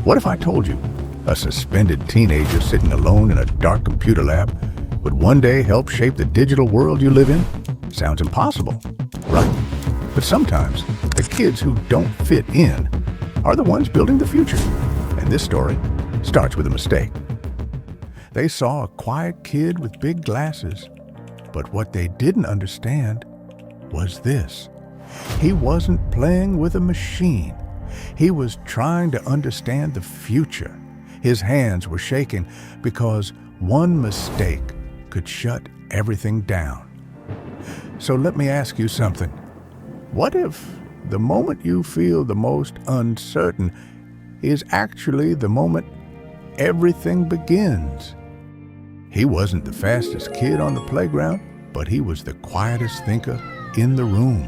What if I told you a suspended teenager sitting alone in a dark computer lab would one day help shape the digital world you live in? Sounds impossible, right? But sometimes the kids who don't fit in are the ones building the future. And this story starts with a mistake. They saw a quiet kid with big glasses, but what they didn't understand was this. He wasn't playing with a machine. He was trying to understand the future. His hands were shaking because one mistake could shut everything down. So let me ask you something. What if the moment you feel the most uncertain is actually the moment everything begins? He wasn't the fastest kid on the playground, but he was the quietest thinker in the room.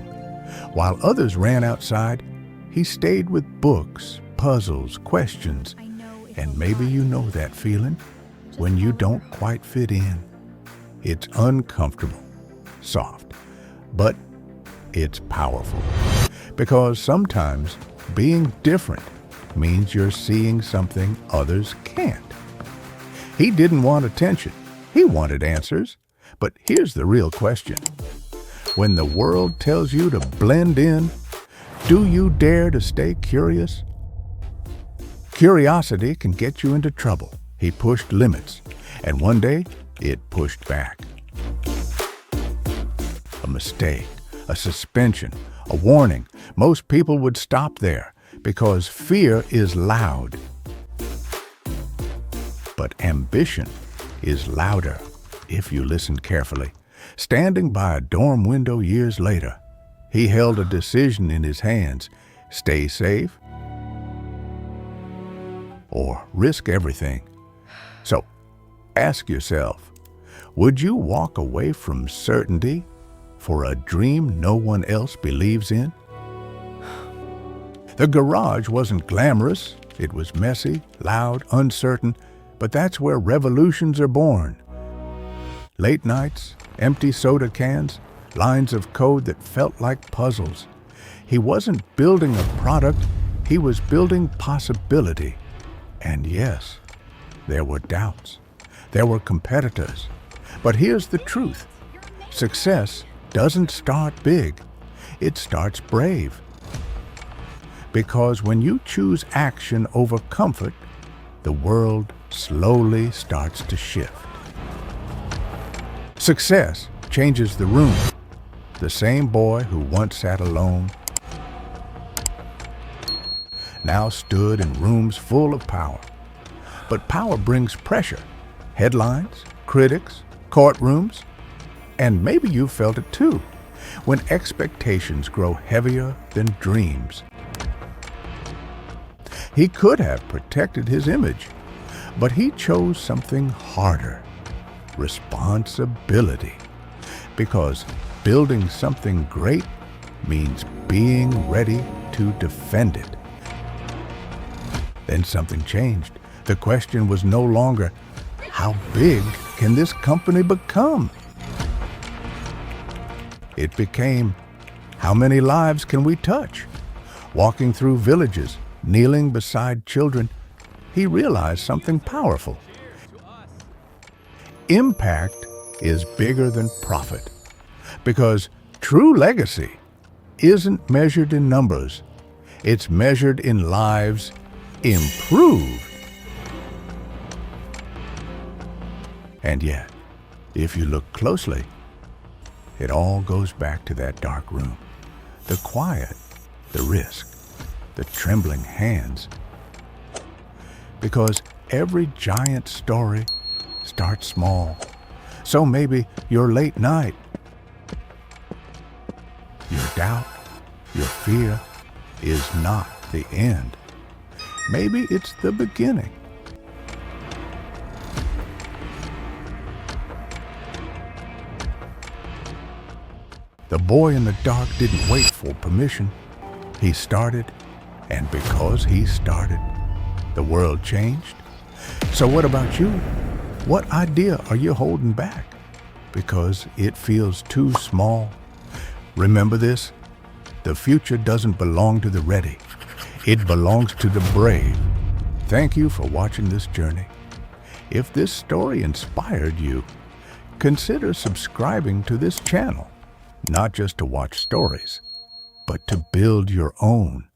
While others ran outside, he stayed with books, puzzles, questions. And maybe you know that feeling when you don't quite fit in. It's uncomfortable, soft, but it's powerful. Because sometimes being different means you're seeing something others can't. He didn't want attention. He wanted answers. But here's the real question. When the world tells you to blend in, do you dare to stay curious? Curiosity can get you into trouble. He pushed limits, and one day it pushed back. A mistake, a suspension, a warning. Most people would stop there because fear is loud. But ambition is louder if you listen carefully. Standing by a dorm window years later, he held a decision in his hands: stay safe or risk everything. So ask yourself, would you walk away from certainty for a dream no one else believes in? The garage wasn't glamorous. It was messy, loud, uncertain, but that's where revolutions are born. Late nights, empty soda cans, lines of code that felt like puzzles. He wasn't building a product, he was building possibility. And yes, there were doubts. There were competitors. But here's the truth. Success doesn't start big. It starts brave. Because when you choose action over comfort, the world slowly starts to shift. Success changes the room. The same boy who once sat alone now stood in rooms full of power. But power brings pressure. Headlines, critics, courtrooms, and maybe you felt it too, when expectations grow heavier than dreams. He could have protected his image, but he chose something harder: responsibility. Because building something great means being ready to defend it. Then something changed. The question was no longer, how big can this company become? It became, how many lives can we touch? Walking through villages, kneeling beside children, he realized something powerful. Impact is bigger than profit, because true legacy isn't measured in numbers. It's measured in lives improved. And yet, if you look closely, it all goes back to that dark room. The quiet, the risk, the trembling hands. Because every giant story starts small. So maybe your late night, your doubt, your fear is not the end. Maybe it's the beginning. The boy in the dark didn't wait for permission. He started, and because he started, the world changed. So what about you? What idea are you holding back? Because it feels too small? Remember this: the future doesn't belong to the ready. It belongs to the brave. thank you for watching this journey. If this story inspired you, consider subscribing to this channel, not just to watch stories, but to build your own.